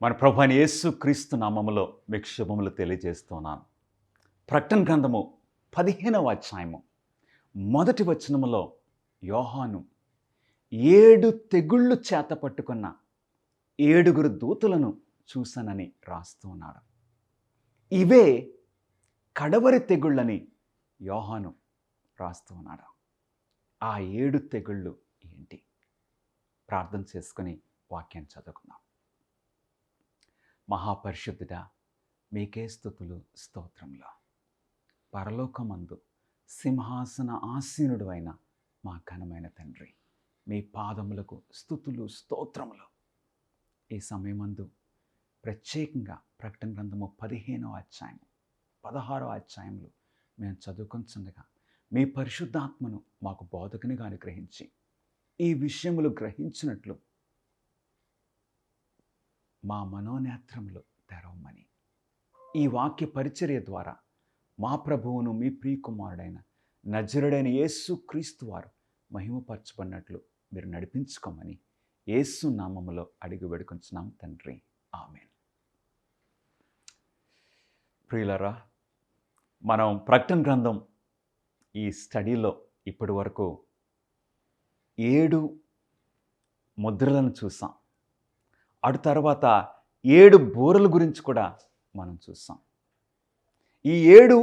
మన ప్రభువైన యేసు క్రీస్తు నామములో మీకు శుభములు తెలియజేస్తున్నాను. ప్రకటన గ్రంథము 15వ అధ్యాయము మొదటి వచనములో యోహాను 7 తెగుళ్ళు చేత పట్టుకున్న 7 దూతలను చూశానని రాస్తూ ఉన్నాడు. ఇవే కడవరి తెగుళ్ళని యోహాను రాస్తూ ఉన్నాడు. ఆ 7 తెగుళ్ళు ఏంటి? ప్రార్థన చేసుకొని వాక్యాన్ని చదువుకుందాం. మహాపరిశుద్ధుడా, మీకే స్తుతులు స్తోత్రములు. పరలోకమందు సింహాసన ఆసీనుడు అయిన మా ఘనమైన తండ్రి, మీ పాదములకు స్తుతులు స్తోత్రములు. ఈ సమయమందు ప్రత్యేకంగా ప్రకటన గ్రంథము 15వ అధ్యాయం 16వ అధ్యాయములు మేము చదువుకొంచుండగా మీ పరిశుద్ధాత్మను మాకు బోధకునిగా అనుగ్రహించి ఈ విషయములు గ్రహించినట్లు మా మనోనేత్రములు తెరవమని, ఈ వాక్య పరిచర్య ద్వారా మా ప్రభువును మీ ప్రియకుమారుడైన నజరుడైన యేసు క్రీస్తు వారు మహిమపరచబడినట్లు మీరు నడిపించుకోమని యేసు నామములో అడిగి వేడుకొంచున్నాం తండ్రి, ఆమేన్. ప్రియులారా, మనం ప్రకటన గ్రంథం ఈ స్టడీలో ఇప్పటి వరకు 7 ముద్రలను చూసాం. అటు తర్వాత 7 బూరల గురించి కూడా మనం చూసాం. ఈ 7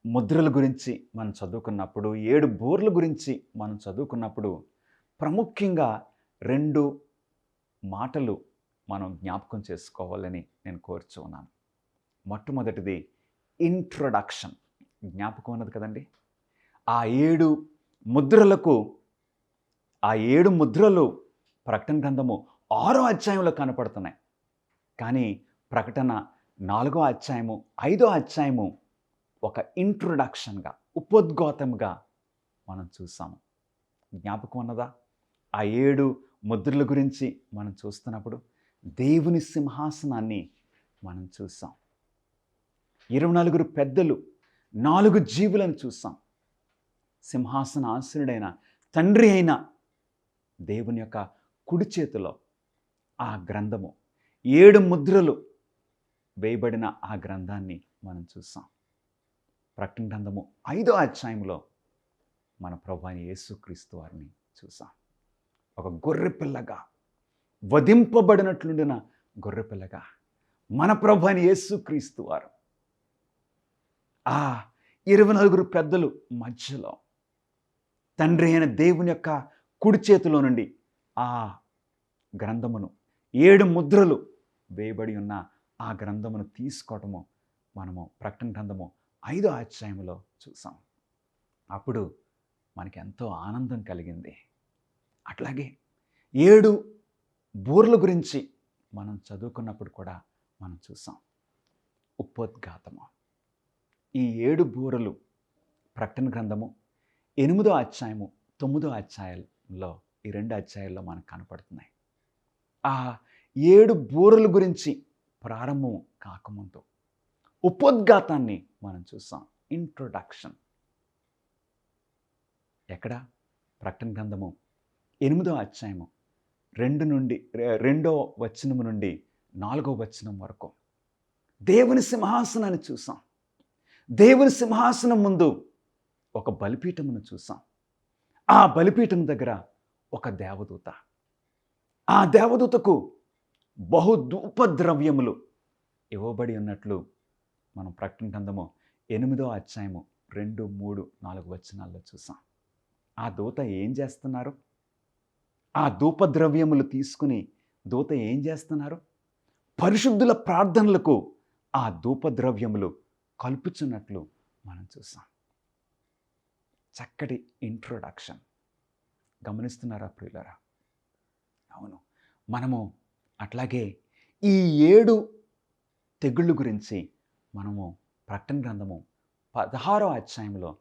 ముద్రల గురించి మనం చదువుకున్నప్పుడు, 7 బూరల గురించి మనం చదువుకున్నప్పుడు ప్రాముఖ్యంగా 2 మాటలు మనం జ్ఞాపకం చేసుకోవాలని నేను కోరుచున్నాను. మొట్టమొదటిది ఇంట్రొడక్షన్. జ్ఞాపకం ఉన్నది కదండి. ఆ 7 ముద్రలకు, ఆ 7 ముద్రలు ప్రకటన గ్రంథము 6వ అధ్యాయంలో కనపడుతున్నాయి. కానీ ప్రకటన 4వ అధ్యాయము 5వ అధ్యాయము ఒక ఇంట్రొడక్షన్గా, ఉపోద్ఘాతంగా మనం చూసాము. జ్ఞాపకం ఉన్నదా? ఆ 7 ముద్రల గురించి మనం చూస్తున్నప్పుడు దేవుని సింహాసనాన్ని మనం చూసాం. 24 పెద్దలు, 4 జీవులను చూసాం. సింహాసన ఆసీనుడైన తండ్రి అయిన దేవుని యొక్క కుడి చేతిలో ఆ గ్రంథము, 7 ముద్రలు వేయబడిన ఆ గ్రంథాన్ని మనం చూసాం. ప్రకటన గ్రంథము 5వ అధ్యాయంలో మన ప్రభువైన యేసుక్రీస్తు వారిని చూసాం. ఒక గొర్రెపిల్లగా, వధింపబడినట్లుండిన గొర్రెపిల్లగా మన ప్రభువైన యేసుక్రీస్తు వారు ఆ 24 పెద్దలు మధ్యలో తండ్రి అయిన దేవుని యొక్క కుడి చేతిలో నుండి ఆ గ్రంథమును, 7 ముద్రలు వేయబడి ఉన్న ఆ గ్రంథమును తీసుకోవటము మనము ప్రకటన గ్రంథము 5వ అధ్యాయంలో చూసాం. అప్పుడు మనకి ఎంతో ఆనందం కలిగింది. అట్లాగే 7 బూరల గురించి మనం చదువుకున్నప్పుడు కూడా మనం చూసాం. ఉపోద్ఘాతము. ఈ 7 బూరలు ప్రకటన గ్రంథము 8వ అధ్యాయము 9వ అధ్యాయంలో, ఈ 2 అధ్యాయాల్లో మనకు కనపడుతున్నాయి. ఆ 7 బూరల గురించి ప్రారంభం కాకముందు ఉపోద్ఘాతాన్ని మనం చూసాం. ఇంట్రొడక్షన్ ఎక్కడ? ప్రకటన గ్రంథము 8వ అధ్యాయము 2వ వచనము నుండి 4వ వచనం వరకు దేవుని సింహాసనాన్ని చూసాం. దేవుని సింహాసనం ముందు ఒక బలిపీఠమును చూసాం. ఆ బలిపీఠం దగ్గర ఒక దేవదూత. ఆ దేవదూతకు బహుధూపద్రవ్యములు ఇవ్వబడి ఉన్నట్లు మనం ప్రకటన గ్రంథము 8వ అధ్యాయము 2, 3, 4 వచనాల్లో చూసాం. ఆ దూత ఏం చేస్తున్నారు? ఆ ధూపద్రవ్యములు తీసుకుని దూత ఏం చేస్తున్నారు? పరిశుద్ధుల ప్రార్థనలకు ఆ ధూపద్రవ్యములు కలుపుచున్నట్లు మనం చూసాం. చక్కటి ఇంట్రొడక్షన్. గమనిస్తున్నారా ప్రియులారా? అవును, మనము అట్లాగే ఈ 7 తెగుళ్ళు గురించి మనము ప్రకటన గ్రంథము 16వ అధ్యాయంలో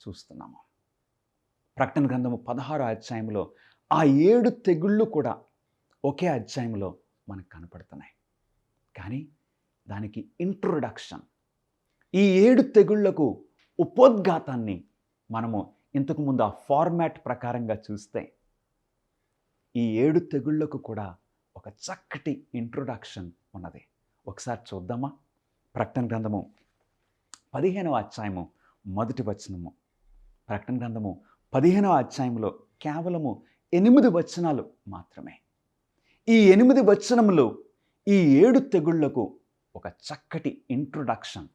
చూస్తున్నాము. ప్రకటన గ్రంథము 16వ అధ్యాయంలో ఆ 7 తెగుళ్ళు కూడా ఒకే అధ్యాయంలో మనకు కనపడుతున్నాయి. కానీ దానికి ఇంట్రొడక్షన్, ఈ 7 తెగుళ్లకు ఉపోద్ఘాతాన్ని మనము ఇంతకుముందు ఆ ఫార్మాట్ ప్రకారంగా చూస్తే ఈ 7 తెగుళ్లకు కూడా ఒక చక్కటి ఇంట్రొడక్షన్ ఉన్నది. ఒకసారి చూద్దామా? ప్రకటన గ్రంథము 15వ అధ్యాయము మొదటి వచనము. ప్రకటన గ్రంథము 15వ అధ్యాయంలో కేవలము 8 వచనాలు మాత్రమే. ఈ 8 వచనములు ఈ 7 తెగుళ్లకు ఒక చక్కటి ఇంట్రొడక్షన్.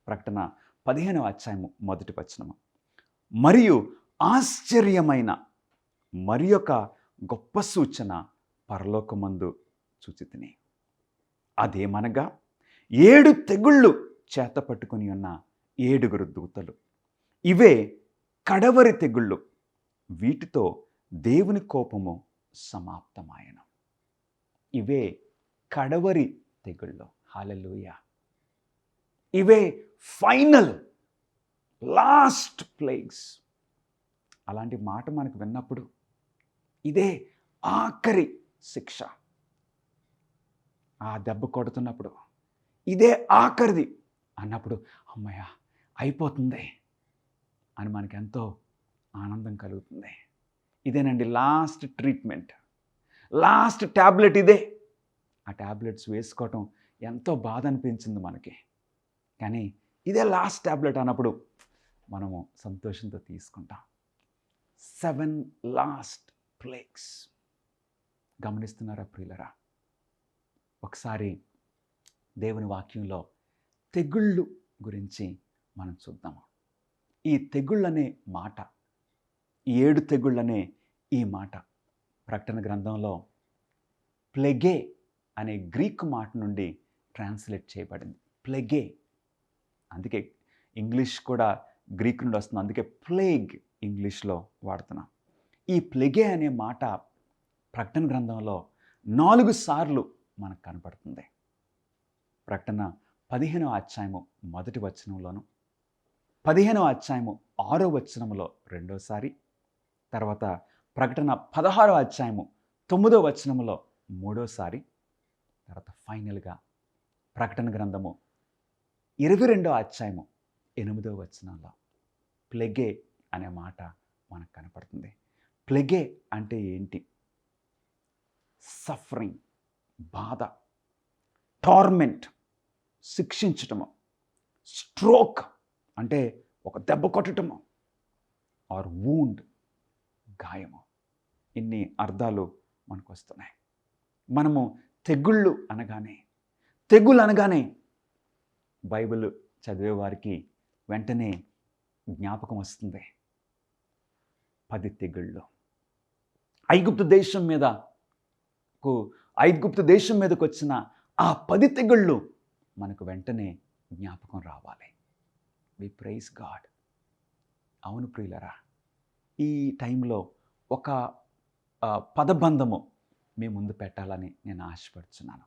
ప్రకటన 15వ అధ్యాయము మొదటి వచనము. మరియు ఆశ్చర్యమైన మరి ఒక గొప్ప సూచన పరలోకమందు చూచితిని. అదేమనగా 7 తెగుళ్ళు చేత పట్టుకుని ఉన్న 7 దూతలు. ఇవే కడవరి తెగుళ్ళు. వీటితో దేవుని కోపము సమాప్తమాయన. ఇవే కడవరి తెగుళ్ళు. హల్లెలూయా. ఇవే ఫైనల్ లాస్ట్ ప్లేగ్స్. అలాంటి మాట మనకు విన్నప్పుడు ఇదే ఆఖరి శిక్ష. ఆ దెబ్బ కొడుతున్నప్పుడు ఇదే ఆఖరిది అన్నప్పుడు అమ్మయ్య అయిపోతుంది అని మనకి ఎంతో ఆనందం కలుగుతుంది. ఇదేనండి లాస్ట్ ట్రీట్మెంట్, లాస్ట్ ట్యాబ్లెట్ ఇదే. ఆ ట్యాబ్లెట్స్ వేసుకోవటం ఎంతో బాధ అనిపించింది మనకి. కానీ ఇదే లాస్ట్ ట్యాబ్లెట్ అన్నప్పుడు మనము సంతోషంతో తీసుకుంటాం. 7 లాస్ట్ ప్లేగ్స్. గమనిస్తున్నారా ప్రియులరా? ఒకసారి దేవుని వాక్యంలో తెగుళ్ళు గురించి మనం చూద్దాము. ఈ తెగుళ్ళనే మాట, 7 తెగుళ్ళనే ఈ మాట ప్రకటన గ్రంథంలో ప్లెగే అనే గ్రీక్ మాట నుండి ట్రాన్స్లేట్ చేయబడింది. ప్లెగే. అందుకే ఇంగ్లీష్ కూడా గ్రీక్ నుండి వస్తుంది. అందుకే ప్లేగ్ ఇంగ్లీష్లో వాడుతున్నాం. ఈ ప్లెగే అనే మాట ప్రకటన గ్రంథంలో 4 సార్లు మనకు కనపడుతుంది. ప్రకటన 15వ అధ్యాయము మొదటి వచనంలోను, 15వ అధ్యాయము 6వ వచనంలో రెండోసారి, తర్వాత ప్రకటన 16వ అధ్యాయము 9వ వచనంలో మూడోసారి, తర్వాత ఫైనల్గా ప్రకటన గ్రంథము 22వ అధ్యాయము 8వ వచనంలో ప్లెగే అనే మాట మనకు కనపడుతుంది. ప్లెగే అంటే ఏంటి? సఫరింగ్, బాధ, టార్మెంట్, శిక్షించటము, స్ట్రోక్ అంటే ఒక దెబ్బ కొట్టటము, ఆర్ వూండ్, గాయము. ఇన్ని అర్థాలు మనకు వస్తున్నాయి. మనము తెగుళ్ళు అనగానే బైబిల్ చదివే వారికి వెంటనే జ్ఞాపకం వస్తుంది 10 తెగుళ్ళు. ఐగుప్తు దేశం మీదకు వచ్చిన ఆ 10 తెగుళ్ళు మనకు వెంటనే జ్ఞాపకం రావాలి. We praise God. అవును ప్రియులరా, ఈ టైంలో ఒక పదబంధము మీ ముందు పెట్టాలని నేను ఆశపడుతున్నాను.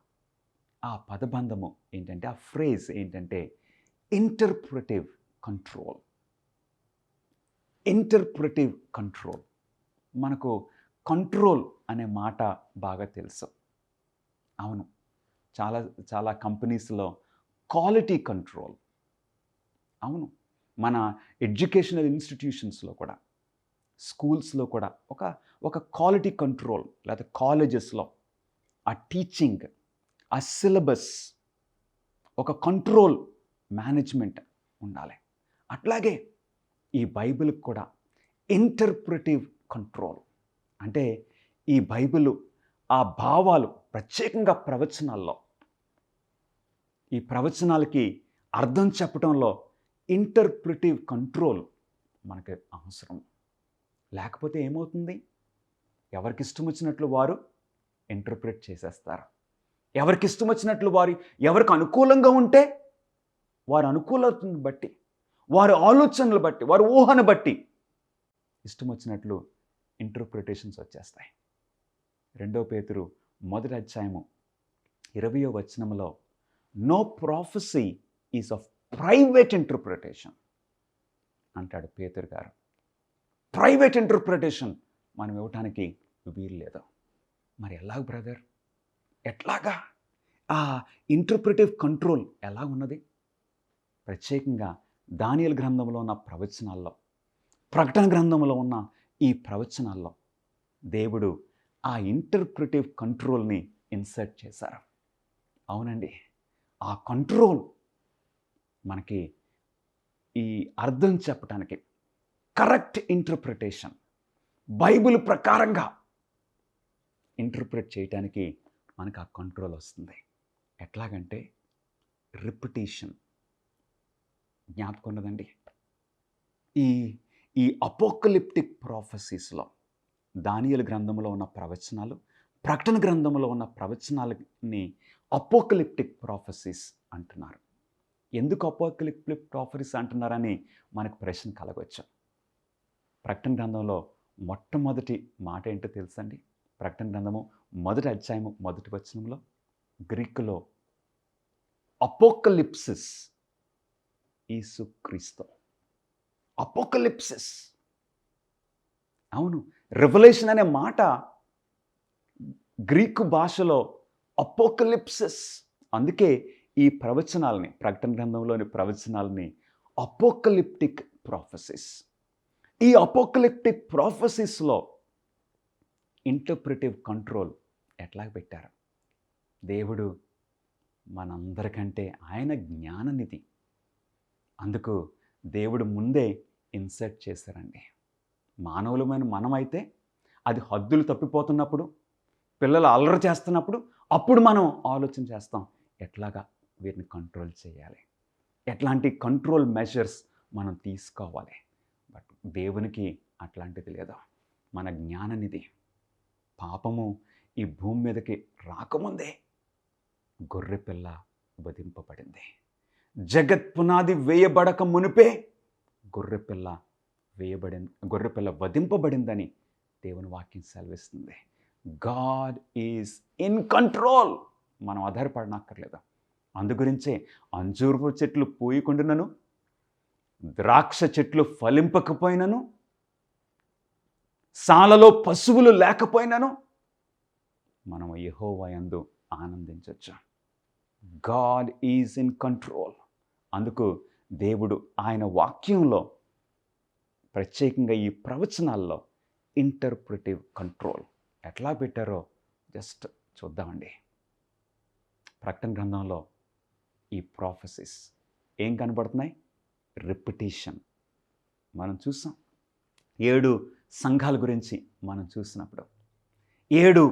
ఆ పదబంధము ఏంటంటే, ఆ ఫ్రేజ్ ఏంటంటే ఇంటర్ప్రిటివ్ కంట్రోల్. ఇంటర్ప్రిటివ్ కంట్రోల్. మనకు కంట్రోల్ అనే మాట బాగా తెలుసు. అవును, చాలా కంపెనీస్లో క్వాలిటీ కంట్రోల్. అవును, మన ఎడ్యుకేషనల్ ఇన్స్టిట్యూషన్స్లో కూడా, స్కూల్స్లో కూడా ఒక క్వాలిటీ కంట్రోల్, లేదా కాలేజెస్లో ఆ టీచింగ్, ఆ సిలబస్, ఒక కంట్రోల్ మేనేజ్మెంట్ ఉండాలి. అట్లాగే ఈ బైబిల్కి కూడా ఇంటర్ప్రిటివ్ కంట్రోల్. అంటే ఈ బైబిల్ ఆ భావాలు, ప్రత్యేకంగా ప్రవచనాల్లో, ఈ ప్రవచనాలకి అర్థం చెప్పడంలో ఇంటర్ప్రిటివ్ కంట్రోల్ మనకి అవసరం. లేకపోతే ఏమవుతుంది? ఎవరికి ఇష్టం వచ్చినట్లు వారు ఇంటర్ప్రిట్ చేసేస్తారు. ఎవరికి ఇష్టం వచ్చినట్లు ఎవరికి అనుకూలంగా ఉంటే వారి అనుకూలతను బట్టి, వారి ఆలోచనలు బట్టి, వారి ఊహను బట్టి ఇష్టం వచ్చినట్లు ఇంటర్ప్రిటేషన్స్ వచ్చేస్తాయి. 2 పేతురు 1వ అధ్యాయము 20వ వచనంలో no prophecy is of private interpretation అంటాడు పేతురు గారు. ప్రైవేట్ ఇంటర్ప్రిటేషన్ మనం ఇవ్వటానికి వీలు లేదు. మరి ఎలాగ బ్రదర్? ఎట్లాగా? ఆ ఇంటర్ప్రిటివ్ కంట్రోల్ ఎలా ఉన్నది? ప్రత్యేకంగా దానియేలు గ్రంథంలో ఉన్న ప్రవచనాల్లో, ప్రకటన గ్రంథంలో ఉన్న ఈ ప్రవచనాల్లో దేవుడు ఆ ఇంటర్ప్రిటివ్ కంట్రోల్ని ఇన్సర్ట్ చేశారు. అవునండి, ఆ కంట్రోల్ మనకి ఈ అర్థం చెప్పటానికి, కరెక్ట్ ఇంటర్ప్రిటేషన్, బైబిల్ ప్రకారంగా ఇంటర్ప్రిట్ చేయటానికి మనకు ఆ కంట్రోల్ వస్తుంది. ఎట్లాగంటే రిపిటీషన్. జ్ఞాపకం ఉన్నదండి, ఈ ఈ అపోకలిప్టిక్ ప్రాఫెసీస్లో దానియేలు గ్రంథంలో ఉన్న ప్రవచనాలు, ప్రకటన గ్రంథంలో ఉన్న ప్రవచనాలని అపోకలిప్టిక్ ప్రాఫెసీస్ అంటున్నారు. ఎందుకు అపోకలిప్టిక్ ప్రాఫెసీస్ అంటున్నారని మనకు ప్రశ్న కలగవచ్చు. ప్రకటన గ్రంథంలో మొట్టమొదటి మాట ఏంటో తెలుసండి? ప్రకటన గ్రంథము 1వ అధ్యాయము 1వ వచనంలో గ్రీకులో అపోకలిప్సిస్, యేసుక్రీస్తు. అపోకలిప్సిస్. అవును, రెవల్యూషన్ అనే మాట గ్రీకు భాషలో అపోకలిప్సిస్. అందుకే ఈ ప్రవచనాలని, ప్రకటన గ్రంథంలోని ప్రవచనాలని అపోకలిప్టిక్ ప్రాఫెసీస్. ఈ అపోకలిప్టిక్ ప్రాఫెసీస్లో ఇంటర్ప్రిటివ్ కంట్రోల్ ఎట్లా పెట్టారు? దేవుడు మనందరికంటే ఆయన జ్ఞాననిధి. అందుకు దేవుడు ముందే ఇన్సర్ట్ చేశారండి. మానవులమైన మనమైతే అది హద్దులు తప్పిపోతున్నప్పుడు, పిల్లలు అల్లరి చేస్తున్నప్పుడు అప్పుడు మనం ఆలోచన చేస్తాం, ఎట్లాగా వీరిని కంట్రోల్ చేయాలి, ఎట్లాంటి కంట్రోల్ మెజర్స్ మనం తీసుకోవాలి. బట్ దేవునికి అట్లాంటిది లేదు. మన జ్ఞాననిధి. పాపము ఈ భూమి మీదకి రాకముందే గొర్రెపిల్ల వధింపబడింది. జగత్ పునాది వేయబడక మునిపే గొర్రెపిల్ల వధింపబడిందని దేవుని వాక్యం సెలవిస్తుంది. God is in control. మనం ఆధారపడనక్కర్లేదు. అందుగురించే అంజూరపు చెట్లు పూయకుండానను, ద్రాక్ష చెట్లు ఫలింపకపోయినను, సాలలో పశువులు లేకపోయినను మనం యెహోవా యందు ఆనందించవచ్చు. God is in control. అందుకు దేవుడు ఆయన వాక్యంలో, ప్రత్యేకంగా ఈ ప్రవచనాల్లో ఇంటర్ప్రిటివ్ కంట్రోల్ ఎట్లా పెట్టారో జస్ట్ చూద్దామండి. ప్రకటన గ్రంథంలో ఈ ప్రాఫెసీస్ ఏం కనబడుతున్నాయి? రిపిటీషన్. మనం చూసాం. 7 సంఘాల గురించి మనం చూసినప్పుడు, 7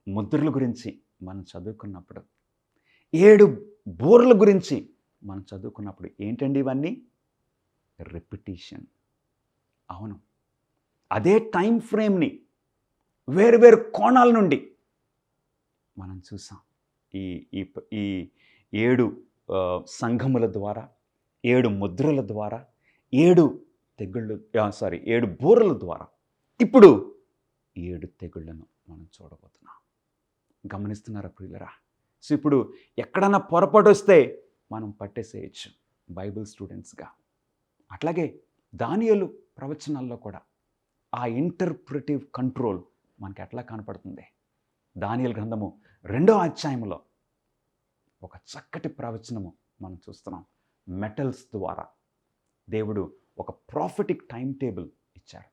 ముద్రల గురించి మనం చదువుకున్నప్పుడు, 7 బూరల గురించి మనం చదువుకున్నప్పుడు ఏంటండి ఇవన్నీ? రిపిటీషన్. అవును, అదే టైం ఫ్రేమ్ని వేరు కోణాల నుండి మనం చూసాం. ఈ ఈ 7 సంఘముల ద్వారా, 7 ముద్రల ద్వారా, 7 బూరల ద్వారా ఇప్పుడు 7 తెగుళ్లను మనం చూడబోతున్నాం. గమనిస్తున్నారా ప్రియులరా? సో ఇప్పుడు ఎక్కడన్నా పొరపాటు వస్తే మనం పట్టేసేయచ్చు బైబిల్ స్టూడెంట్స్గా. అట్లాగే దానియేలు ప్రవచనాల్లో కూడా ఆ ఇంటర్ప్రిటివ్ కంట్రోల్ మనకి ఎట్లా కనపడుతుంది? దానియేలు గ్రంథము 2వ అధ్యాయంలో ఒక చక్కటి ప్రవచనము మనం చూస్తున్నాం. మెటల్స్ ద్వారా దేవుడు ఒక ప్రాఫిటిక్ టైం టేబుల్ ఇచ్చారు.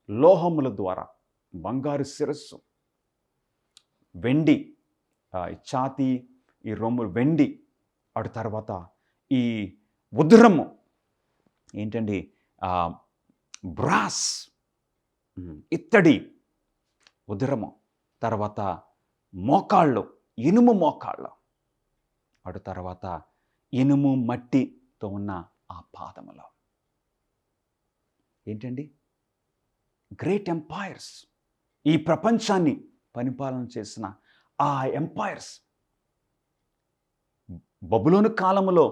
లోహముల ద్వారా బంగారు శిరస్సు, వెండి ఛాతీ, ఈ రొమ్ములు వెండి, అటు తర్వాత ఈ ఉదరము ఏంటండి, బ్రాస్, ఇత్తడి ఉదరము, తర్వాత మోకాళ్ళు, ఇనుము మోకాళ్ళు, అటు తర్వాత ఇనుము మట్టితో ఉన్న ఆ పాదములో ఏంటండి, గ్రేట్ ఎంపైర్స్, ఈ ప్రపంచాన్ని పరిపాలన చేసిన ఆ ఎంపైర్స్. బబులోను కాలములో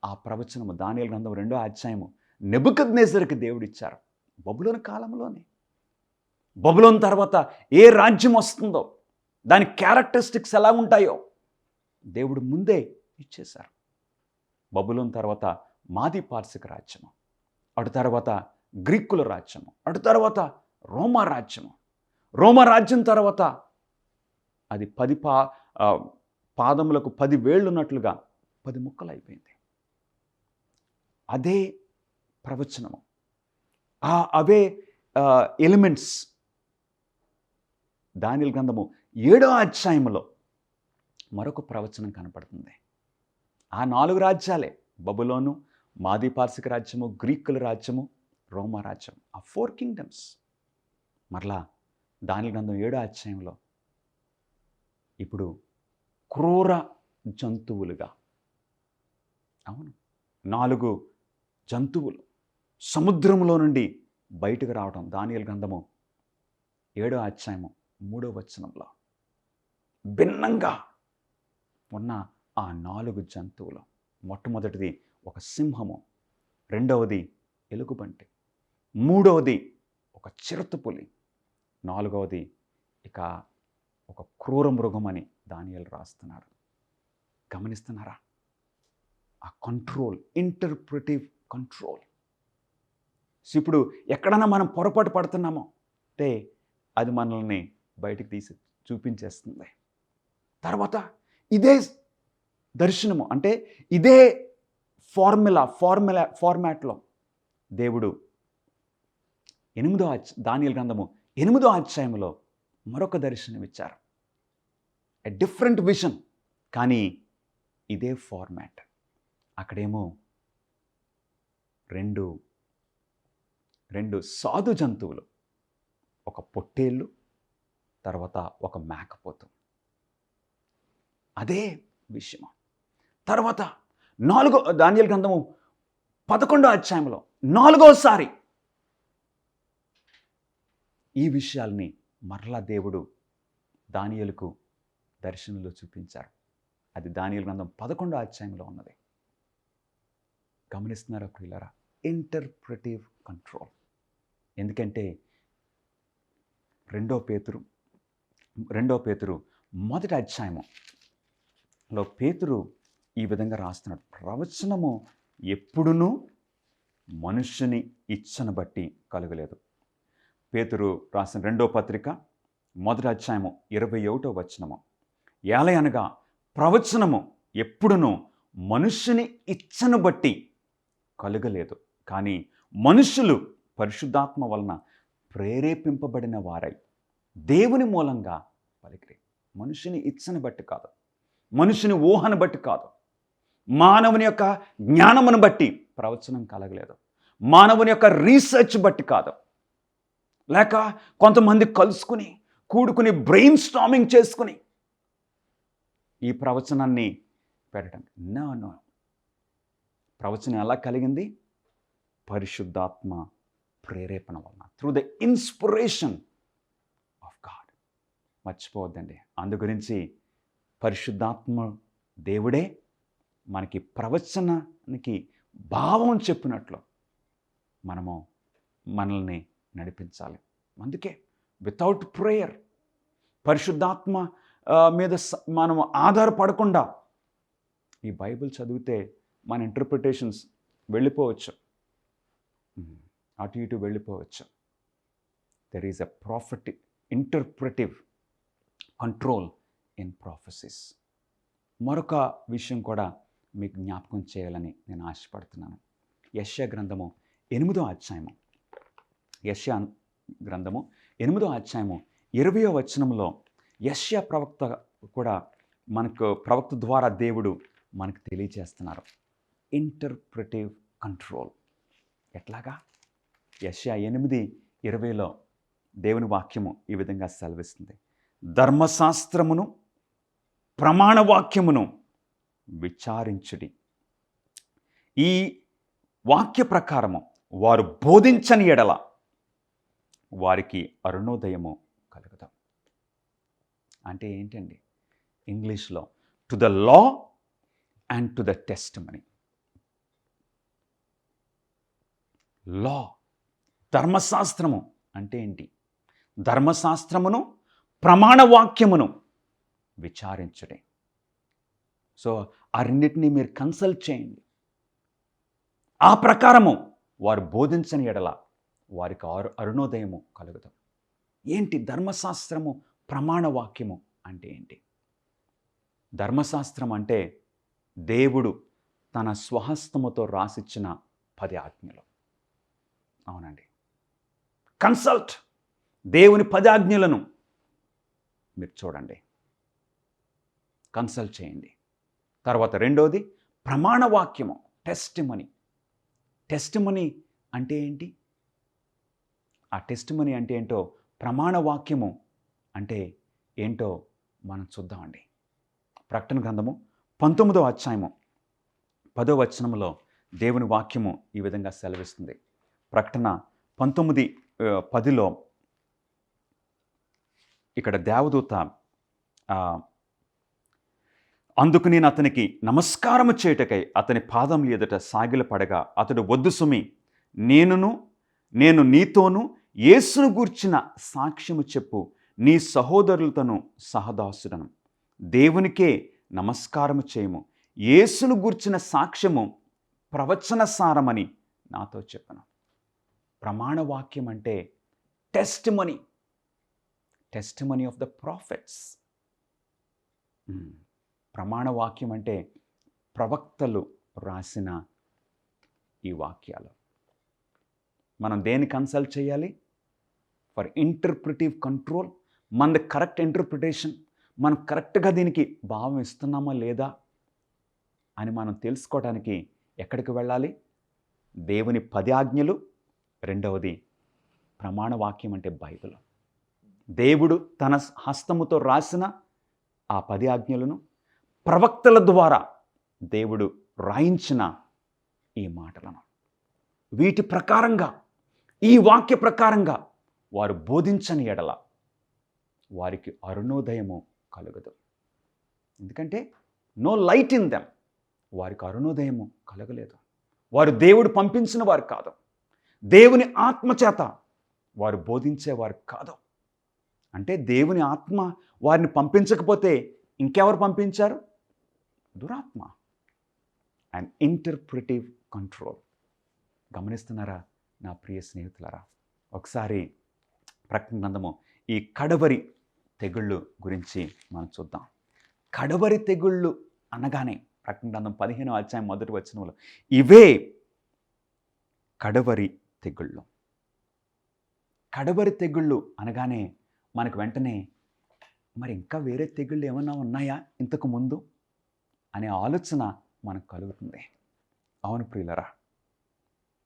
ఆ ప్రవచనము దానియేలు గ్రంథం 2వ అధ్యాయము నెబుకద్నెజరుకి దేవుడిచ్చారు. బబులోను కాలంలోనే. బబులోను తర్వాత ఏ రాజ్యం వస్తుందో, దాని క్యారెక్టరిస్టిక్స్ ఎలా ఉంటాయో దేవుడు ముందే ఇచ్చేశారు. బబులోను తర్వాత మాది పార్శిక రాజ్యము, అటు తర్వాత గ్రీకుల రాజ్యము, అటు తర్వాత రోమా రాజ్యము. రోమా రాజ్యం తర్వాత అది 10 పాదములకు 10 వేళ్ళు ఉన్నట్లుగా 10 ముక్కలు అయిపోయింది. అదే ప్రవచనము, అవే ఎలిమెంట్స్ దానియేలు గ్రంథము 7వ అధ్యాయంలో మరొక ప్రవచనం కనపడుతుంది. ఆ 4 రాజ్యాలే, బబులోను, మాదీపార్సిక రాజ్యము, గ్రీకుల రాజ్యము, రోమా రాజ్యం, ఆ 4 కింగ్డమ్స్. మరలా దానియేలు గ్రంథం 7వ అధ్యాయంలో ఇప్పుడు క్రూర జంతువులుగా, అవును, 4 జంతువులు సముద్రంలో నుండి బయటకు రావడం దానియేలు గ్రంథము 7వ అధ్యాయము 3వ వచనంలో భిన్నంగా ఉన్న ఆ 4 జంతువులు. మొట్టమొదటిది ఒక సింహము, రెండవది ఎలుగుబంటి, మూడవది ఒక చిరుతపులి, నాలుగవది ఇక ఒక క్రూర మృగం అని దానియేలు రాస్తున్నాడు. గమనిస్తున్నారా? ఆ కంట్రోల్, ఇంటర్ప్రిటివ్ కంట్రోల్. ఇప్పుడు ఎక్కడన్నా మనం పొరపాటు పడుతున్నామో అంటే అది మనల్ని బయటికి తీసి చూపించేస్తుంది. తర్వాత ఇదే దర్శనము అంటే ఇదే ఫార్మాట్లో దేవుడు దానియేలు గ్రంథము 8వ అధ్యాయంలో మరొక దర్శనం ఇచ్చారు. ఎ డిఫరెంట్ విజన్, కానీ ఇదే ఫార్మాట్. అక్కడేమో రెండు సాధు జంతువులు, ఒక పొట్టేళ్ళు, తర్వాత ఒక మేకపోతు. అదే విషయం. తర్వాత దానియేలు గ్రంథము 11వ అధ్యాయంలో 4వసారి ఈ విషయాల్ని మరలా దేవుడు దానియేలుకు దర్శనంలో చూపించారు. అది దానియేలు గ్రంథం 11వ అధ్యాయంలో ఉన్నది. గమనిస్తున్నారా ప్రియులారా? ఇంటర్ప్రిటివ్ కంట్రోల్. ఎందుకంటే 2 పేతురు 1వ అధ్యాయంలో పేతురు ఈ విధంగా రాస్తున్నాడు. ప్రవచనము ఎప్పుడునూ మనుష్యుని ఇచ్చను బట్టి కలుగలేదు. పేతురు రాసిన 2వ పత్రిక 1వ అధ్యాయము 21వ వచనము, ఏలయనగా ప్రవచనము ఎప్పుడునూ మనుష్యుని ఇచ్చను బట్టి కలుగలేదు, కానీ మనుష్యులు పరిశుద్ధాత్మ వలన ప్రేరేపింపబడిన వారై దేవుని మూలంగా పలికిరి. మనుషుని ఇచ్చను బట్టి కాదు, మనుషుని ఊహను బట్టి కాదు, మానవుని యొక్క జ్ఞానమును బట్టి ప్రవచనం కలగలేదు, మానవుని యొక్క రీసెర్చ్ బట్టి కాదు, లేక కొంతమంది కలుసుకుని కూడుకుని బ్రెయిన్ స్టార్మింగ్ చేసుకుని ఈ ప్రవచనాన్ని పెట్టడం. నో. ప్రవచనం ఎలా కలిగింది? పరిశుద్ధాత్మ ప్రేరేపణ వలన, through the inspiration of God. మర్చిపోవద్దండి. అందు గురించి పరిశుద్ధాత్మ దేవుడే మనకి ప్రవచనానికి భావం చెప్పినట్లు మనల్ని నడిపించాలి. అందుకే వితౌట్ ప్రేయర్, పరిశుద్ధాత్మ మీద మనం ఆధారపడకుండా ఈ బైబిల్ చదివితే మన ఇంటర్ప్రిటేషన్స్ వెళ్ళిపోవచ్చు, అటు ఇటు వెళ్ళిపోవచ్చు. There is a interpretive control in prophecies. మరొక విషయం కూడా మీకు జ్ఞాపకం చేయాలని నేను ఆశపడుతున్నాను. యెషయా గ్రంథము 8వ అధ్యాయము, యెషయా గ్రంథము 8వ అధ్యాయము 20వ వచనంలో యెషయా ప్రవక్త కూడా ప్రవక్త ద్వారా దేవుడు మనకు తెలియజేస్తున్నారు ఇంటర్ప్రిటివ్ కంట్రోల్. ఎట్లాగా? యెషయా 8:20లో దేవుని వాక్యము ఈ విధంగా సెలవిస్తుంది. ధర్మశాస్త్రమును ప్రమాణవాక్యమును విచారించుడి. ఈ వాక్య ప్రకారము వారు బోధించని ఎడల వారికి అరుణోదయము కలుగుతాం. అంటే ఏంటండి? ఇంగ్లీష్లో to the law and to the testimony. Law, ధర్మశాస్త్రము అంటే ఏంటి? ధర్మశాస్త్రమును ప్రమాణవాక్యమును విచారించడే. సో ఆ రెండింటినీ మీరు కన్సల్ట్ చేయండి. ఆ ప్రకారము వారు బోధించని ఎడల వారికి అరుణోదయము కలుగుతాం. ఏంటి ధర్మశాస్త్రము ప్రమాణవాక్యము అంటే ఏంటి? ధర్మశాస్త్రం అంటే దేవుడు తన స్వహస్తముతో రాసిచ్చిన 10 ఆజ్ఞలు. అవునండి. కన్సల్ట్ దేవుని 10 ఆజ్ఞలను మీరు చూడండి, కన్సల్ట్ చేయండి. తర్వాత రెండోది ప్రమాణవాక్యము, టెస్టిమనీ. టెస్టిమనీ అంటే ఏంటి? ఆ టెస్టిమనీ అంటే ఏంటో, ప్రమాణవాక్యము అంటే ఏంటో మనం చూద్దామండి. ప్రకటన గ్రంథము 19వ అధ్యాయము 10వ వచనంలో దేవుని వాక్యము ఈ విధంగా సెలవిస్తుంది. ప్రకటన 19:10లో ఇక్కడ దేవదూత అందుకు నేను అతనికి నమస్కారము చేయుటకై అతని పాదముల ఎదుట సాగిలపడగా అతడు, వద్దు సుమి, నేను నీతోనూ యేసును గూర్చిన సాక్ష్యము చెప్పు నీ సహోదరులతోనూ సహదాసుడను. దేవునికే నమస్కారము చేయము. యేసును గూర్చిన సాక్ష్యము ప్రవచన సారమని నాతో చెప్పను. ప్రమాణవాక్యం అంటే testimony, testimony of the prophets. ప్రమాణవాక్యం అంటే ప్రవక్తలు రాసిన ఈ వాక్యాలు. మనం దేన్ని కన్సల్ట్ చేయాలి? For interpretive control. మనది కరెక్ట్ ఇంటర్ప్రిటేషన్, మనం కరెక్ట్గా దీనికి భావం ఇస్తున్నామా లేదా అని మనం తెలుసుకోవడానికి ఎక్కడికి వెళ్ళాలి? దేవుని 10 ఆజ్ఞలు, రెండవది ప్రమాణవాక్యం అంటే బైబిల్. దేవుడు తన హస్తముతో రాసిన ఆ 10 ఆజ్ఞలను ప్రవక్తల ద్వారా దేవుడు రాయించిన ఈ మాటలను, వీటి ప్రకారంగా, ఈ వాక్య ప్రకారంగా వారు బోధించని ఎడల వారికి అరుణోదయము కలుగదు. ఎందుకంటే నో లైట్ ఇన్ దెమ్. వారికి అరుణోదయము కలగలేదు. వారు దేవుడు పంపించిన వారు కాదు. దేవుని ఆత్మచేత వారు బోధించేవారు కాదు. అంటే దేవుని ఆత్మ వారిని పంపించకపోతే ఇంకెవరు పంపించారు? దురాత్మ. And ఇంటర్ప్రిటివ్ control. గమనిస్తున్నారా నా ప్రియ స్నేహితులారా? ఒకసారి ప్రకటన గ్రంథము ఈ కడవరి తెగుళ్ళు గురించి మనం చూద్దాం. కడవరి తెగుళ్ళు అనగానే ప్రకటన గ్రంథం 15వ అధ్యాయం 1వ వచనంలో ఇవే కడవరి తెగుళ్ళు. కడవరి తెగుళ్ళు అనగానే మనకు వెంటనే మరి ఇంకా వేరే తెగుళ్ళు ఏమన్నా ఉన్నాయా ఇంతకు ముందు అనే ఆలోచన మనకు కలుగుతుంది. అవును ప్రియులరా,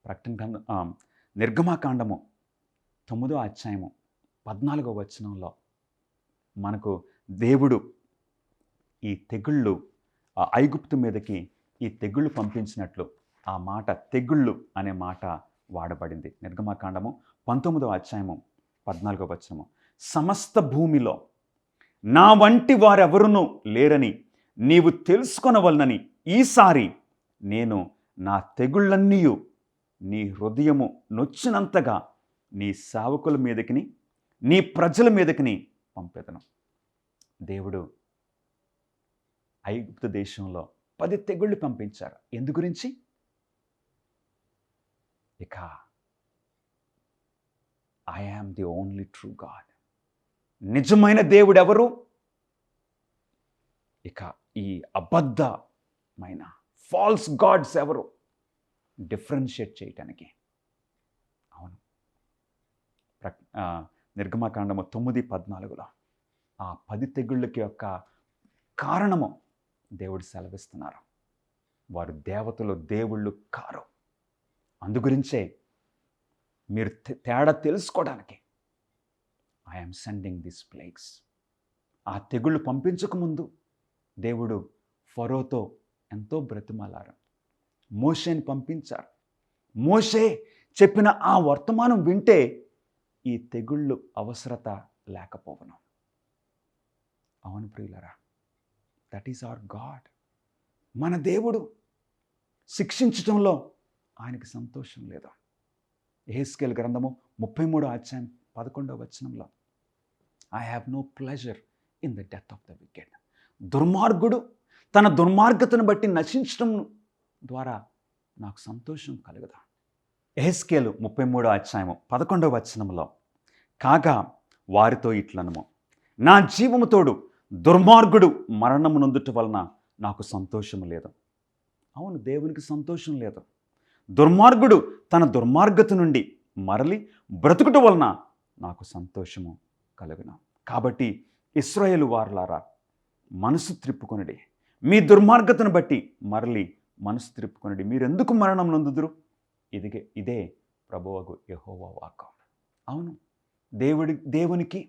ప్రకటన గ్రంథం నిర్గమాకాండము 9వ అధ్యాయము 14వ వచనంలో మనకు దేవుడు ఈ తెగుళ్ళు ఐగుప్తు మీదకి ఈ తెగుళ్ళు పంపించినట్లు ఆ మాట తెగుళ్ళు అనే మాట వాడబడింది. నిర్గమాకాండము 19వ అధ్యాయము 14వ వచనము, సమస్త భూమిలో నా వంటి వారెవరునూ లేరని నీవు తెలుసుకొనవలనని ఈసారి నేను నా తెగుళ్ళన్నీ నీ హృదయము నొచ్చినంతగా నీ సేవకుల మీదకిని నీ ప్రజల మీదకిని పంపెదను. దేవుడు ఐగుప్తు దేశంలో 10 తెగుళ్ళు పంపించారు. ఎందు గురించి? ఇక I am the only true God, నిజమైన దేవుడు ఎవరు? ఇక ఈ అబద్ధమైన ఫాల్స్ గాడ్స్ ఎవరు? డిఫరెన్షియేట్ చేయటానికి. అవును, నిర్గమాకాండము 9:14లో ఆ 10 తెగుళ్ళకి యొక్క కారణము దేవుడు సెలవిస్తున్నారు. వారు దేవతలు, దేవుళ్ళు కారు. అందుగురించే మీరు తేడా తెలుసుకోవడానికి ఐఎమ్ సెండింగ్ దిస్ ప్లేగ్స్. ఆ తెగుళ్ళు పంపించకముందు దేవుడు ఫరోతో ఎంతో బ్రతిమాలారు. మోషేని పంపించారు. మోషే చెప్పిన ఆ వర్తమానం వింటే ఈ తెగుళ్ళు అవసరత లేకపోవను. అవును ప్రియులరా, దట్ ఈస్ అవర్ గాడ్. మన దేవుడు శిక్షించటంలో ఆయనకి సంతోషం లేదు. యెహెజ్కేలు గ్రంథము 33వ అధ్యాయం 11వ వచనంలో I have no pleasure in the death of the wicked. దుర్మార్గుడు తన దుర్మార్గతను బట్టి నశించడం ద్వారా నాకు సంతోషం కలుగుదా. యెహెజ్కేలు 33వ అధ్యాయము 11వ వచనంలో కాగా వారితో ఇట్లనము, నా జీవము తోడు దుర్మార్గుడు మరణము నొందుట వలన నాకు సంతోషము లేదు. అవును, దేవునికి సంతోషం లేదు. దుర్మార్గుడు తన దుర్మార్గత నుండి మరలి బ్రతుకుట వలన నాకు సంతోషము కలుగును. కాబట్టి ఇశ్రాయేలు వారలారా, మనసు త్రిప్పుకొనుడి, మీ దుర్మార్గతను బట్టి మరలి మనసు త్రిప్పుకొనుడి, మీరెందుకు మరణం నొందుదురు? ఇదే ప్రభువగు యెహోవా వాక్కు. అవును, దేవునికి,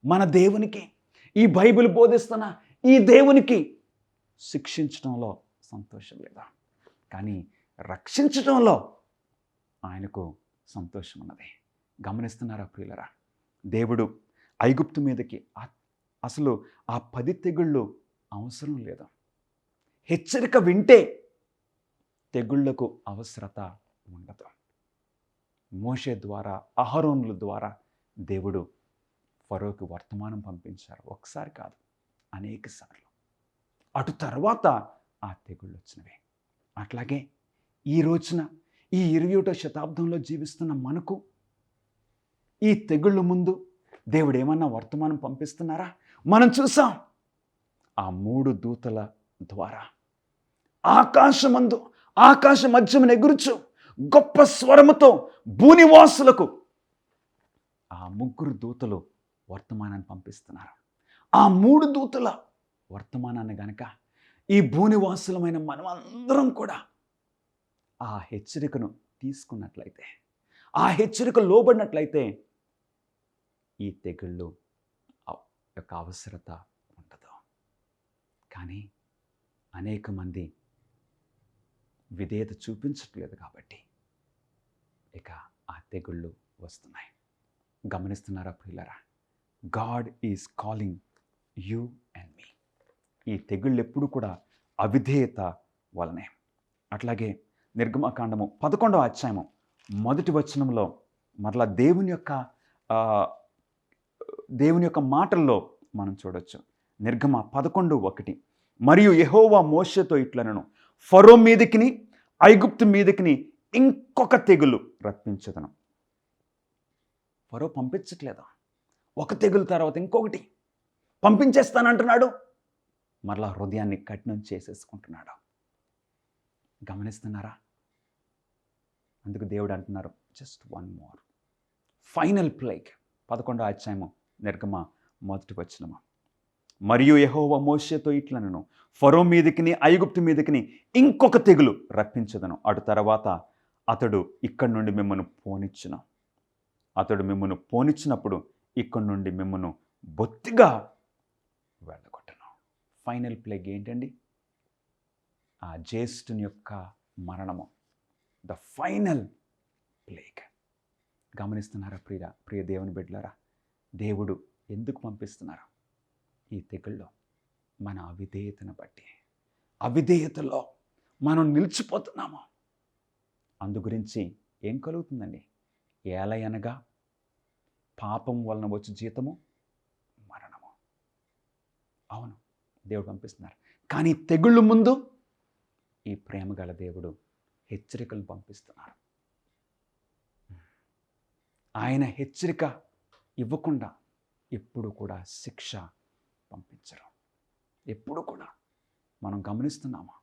మన దేవునికి, ఈ బైబిల్ బోధిస్తున్న ఈ దేవునికి శిక్షించడంలో సంతోషం లేదా? కానీ రక్షించడంలో ఆయనకు సంతోషం ఉన్నది. గమనిస్తున్నారా ప్రియులరా? దేవుడు ఐగుప్తు మీదకి అసలు ఆ 10 తెగుళ్ళు అవసరం లేదు. హెచ్చరిక వింటే తెగుళ్లకు అవసరత ఉండదు. మోషే ద్వారా, అహరోనుల ద్వారా దేవుడు ఫరోకి వర్తమానం పంపించారు. ఒకసారి కాదు, అనేక సార్లు. అటు తర్వాత ఆ తెగుళ్ళు వచ్చినవి. అట్లాగే ఈ రోజున ఈ 21వ శతాబ్దంలో జీవిస్తున్న మనకు ఈ తెగుళ్ళు ముందు దేవుడు ఏమన్నా వర్తమానం పంపిస్తున్నారా? మనం చూసాం. ఆ 3 దూతల ద్వారా ఆకాశ మధ్యమున ఎగురుచు గొప్ప స్వరముతో భూనివాసులకు ఆ 3 దూతలు వర్తమానాన్ని పంపిస్తున్నారు. ఆ 3 దూతల వర్తమానాన్ని గనక ఈ భూనివాసులమైన మనమందరం కూడా ఆ హెచ్చరికను తీసుకున్నట్లయితే, ఆ హెచ్చరిక లోబడినట్లయితే ఈ తెగుళ్ళు యొక్క అవసరత ఉండదు. కానీ అనేక మంది విధేయత చూపించట్లేదు కాబట్టి ఇక ఆ తెగుళ్ళు వస్తున్నాయి. గమనిస్తున్నారా ప్రియులరా? God is calling you and me. ఈ తెగుళ్ళు ఎప్పుడు కూడా అవిధేయత వలనే. అట్లాగే నిర్గమకాండము 11వ అధ్యాయము 1వ వచనంలో మరలా దేవుని యొక్క మాటల్లో మనం చూడొచ్చు. నిర్గమ 11:1, మరియు యెహోవా మోషేతో ఇట్లనెను, ఫరో మీదికిని ఐగుప్తు మీదికిని ఇంకొక తెగులు రప్పించదను. ఫరో పంపించట్లేదా? ఒక తెగులు తర్వాత ఇంకొకటి పంపించేస్తానంటున్నాడు. మరలా హృదయాన్ని కఠినం చేసేసుకుంటున్నాడు. గమనిస్తున్నారా? అందుకు దేవుడు అంటున్నారు, జస్ట్ 1 more ఫైనల్ ప్లేగ్. 11వ అధ్యాయము నిర్గమ 1వ వచనము. మరియు యెహోవా మోషేతో ఇట్లనెను, ఫరో మీదికిని ఐగుప్తు మీదికిని ఇంకొక తెగులు రప్పించదను. అటు తర్వాత అతడు ఇక్కడి నుండి మిమ్మల్ని పోనిచ్చును. అతడు మిమ్మల్ని పోనిచ్చినప్పుడు ఇక్కడి నుండి మిమ్మల్ని బొత్తిగా వెళ్ళగొట్టను. ఫైనల్ ప్లేగ్ ఏంటండి? ఆ జ్యేష్ఠుని యొక్క మరణము, ద ఫైనల్ ప్లేగ్. గమనిస్తున్నారా ప్రియ దేవుని బిడ్డలారా? దేవుడు ఎందుకు పంపిస్తున్నారు ఈ తెగుళ్ళు? మన అవిధేయతను బట్టి. అవిధేయతలో మనం నిలిచిపోతున్నాము. అందు గురించి ఏం కలుగుతుందండి? ఏలయనగా పాపం వలన వచ్చి జీతము మరణము. అవును, దేవుడు పంపిస్తున్నారు. కానీ తెగుళ్ళు ముందు ఈ ప్రేమగల దేవుడు హెచ్చరికలను పంపిస్తున్నారు. ఆయన హెచ్చరిక ఇవ్వకుండా ఎప్పుడు కూడా శిక్ష పంపించరు. ఎప్పుడు కూడా మనం గమనిస్తున్నామా?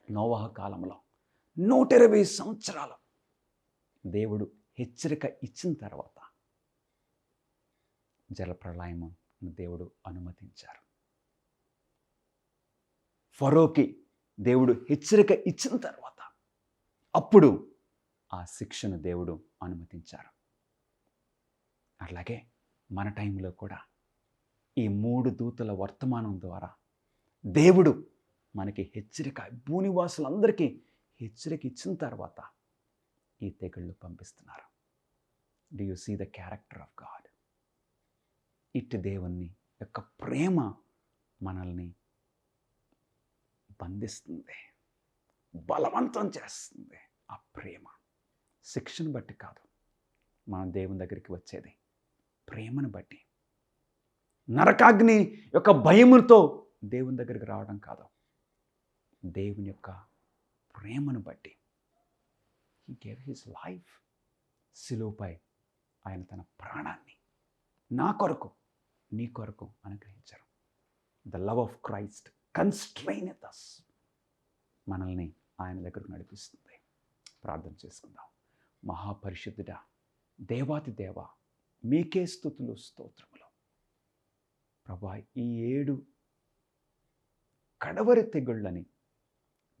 నోవహ కాలంలో 120 సంవత్సరాలు దేవుడు హెచ్చరిక ఇచ్చిన తర్వాత జలప్రళయము దేవుడు అనుమతించారు. ఫరోకి దేవుడు హెచ్చరిక ఇచ్చిన తర్వాత అప్పుడు ఆ శిక్షను దేవుడు అనుమతించారు. అట్లాగే మన టైంలో కూడా ఈ 3 దూతల వర్తమానం ద్వారా దేవుడు మనకి హెచ్చరిక, భూనివాసులందరికీ హెచ్చరిక ఇచ్చిన తర్వాత ఈ తెగుళ్ళు పంపిస్తున్నారు. Do you see the character of God? ఇట్టి దేవుని యొక్క ప్రేమ మనల్ని బంధిస్తుంది, బలవంతం చేస్తుంది. ఆ ప్రేమ శిక్షను బట్టి కాదు మనం దేవుని దగ్గరికి వచ్చేది, ప్రేమను బట్టి. నరకాగ్ని యొక్క భయముతో దేవుని దగ్గరికి రావడం కాదు, దేవుని యొక్క ప్రేమను బట్టి. He gave his life. సిలువపై ఆయన తన ప్రాణాన్ని నా కొరకు, నీ కొరకు అనుగ్రహించారు. The love of Christ constraineth us. మనల్ని ఆయన దగ్గరకు నడిపిస్తుంది. ప్రార్థన చేసుకుందాం. మహాపరిశుద్ధుడా, దేవాతి దేవ, మీకే స్తుతులు స్తోత్రములు. ప్రభా ఈ 7 కడవరి తెగుళ్ళని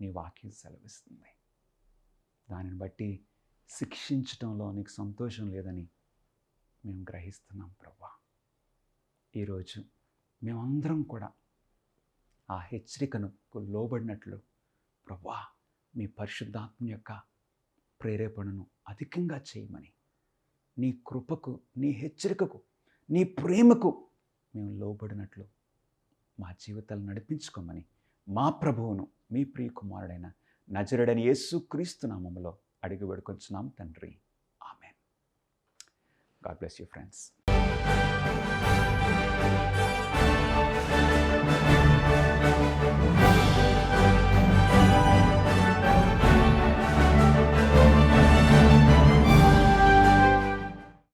నీ వాక్యం సెలవిస్తుంది. దానిని బట్టి శిక్షించటంలో నీకు సంతోషం లేదని మేము గ్రహిస్తున్నాం ప్రభా. ఈరోజు మేమందరం కూడా ఆ హెచ్చరికకు లోబడినట్లు ప్రభా మీ పరిశుద్ధాత్మ యొక్క ప్రేరేపణను అధికంగా చేయమని, నీ కృపకు, నీ హెచ్చరికకు, నీ ప్రేమకు మేము లోబడినట్లు మా జీవితాలు నడిపించుకోమని మా ప్రభువును, మీ ప్రియ కుమారుడైన నజరుడైన యేసుక్రీస్తు నామములో అడిగి వేడుకొంచున్నాం తండ్రి. Amen. God bless you friends.